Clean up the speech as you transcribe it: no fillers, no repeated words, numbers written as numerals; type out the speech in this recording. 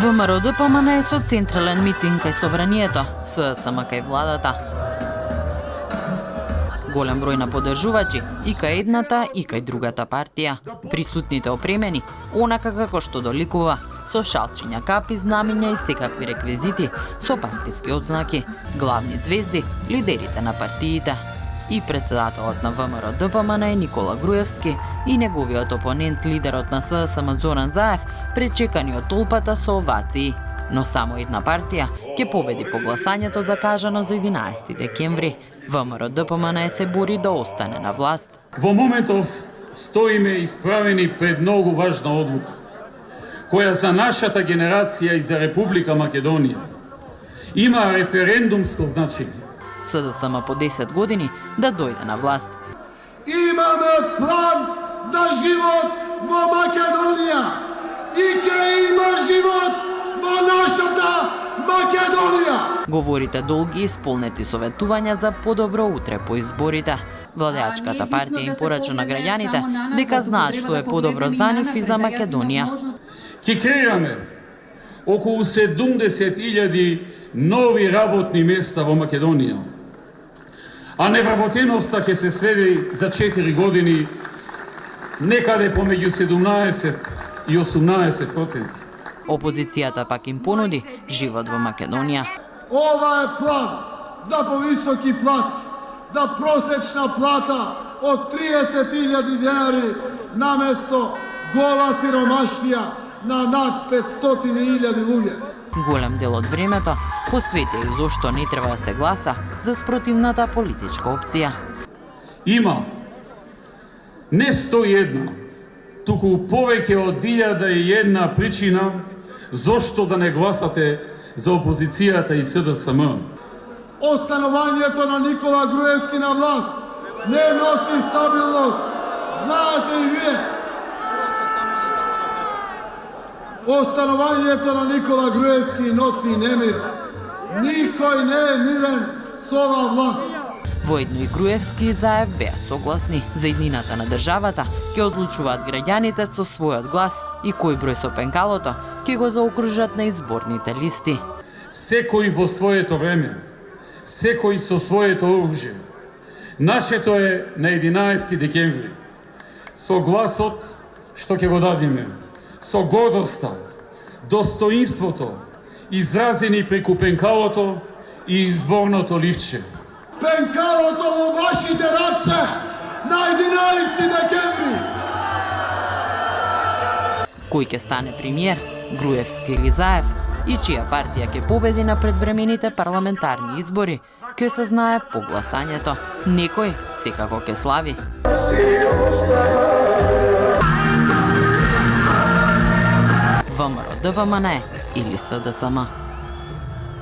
ВМРО ДПМН со централен митинг кај собранието, СДСМ кај владата. Голем број на поддржувачи и кај едната и кај другата партија. Присутните опремени, онака како што доликува, со шалчиња, капи, знамиња и секакви реквизити, со партиски одзнаки, главни звезди, лидерите на партиите. И председателот на ВМРО ДПМН е Никола Груевски и неговиот опонент, лидерот на СДСМ Зоран Заев, пречекани од толпата со овации. Но само една партија ќе победи по гласањето закажано за 11 декември. ВМРО ДПМН се бори да остане на власт. Во моментов стоиме исправени пред многу важна одлука, која за нашата генерација и за Република Македонија има референдумско значење. СДСМ по 10 години да дојде на власт. Имаме план за живот во Македонија и ќе има живот во нашата Македонија. Говорите долги исполнети советувања за подобро утре по изборите. Владеачката партија им порача на граѓаните дека знаат што е подобро за нив и за Македонија. Ќе креираме околу 70.000 нови работни места во Македонија, а невработеноста ќе се сведе за 4 години некаде помеѓу 17 и 18%. Опозицијата пак им понуди живот во Македонија. Ова е план за повисоки плати, за просечна плата од 30.000 денари наместо гола сиромаштија на над 500.000 луѓе. Голем дел од времето посвети и зошто не треба да се гласа за спротивната политичка опција. Има не 101, туку повеќе од 1001 причина зошто да не гласате за опозицијата и СДСМ. Останувањето на Никола Груевски на власт не носи стабилност, знаете и вие. Останувањето на Никола Груевски носи немир. Никој не е мирен со ова власт. Воедно и Груевски и Заев беа согласни за иднината на државата, ќе одлучуваат граѓаните со својот глас и кој број со пенкалото ќе го заокружат на изборните листи. Секој во своето време, секој со своето оружје. Нашето е на 11 декември. Со гласот што ќе го дадеме, со гордоста, достоинството, изразени преку пенкалото и изборното ливче. Пенкалото во вашите раце на 11 декември. Кој ќе стане премиер, Груевски или Заев, и чија партија ќе победи на предвремените парламентарни избори, ќе се знае по гласањето. Некој секако ќе слави. ВМРО ДПМН или СДСМ.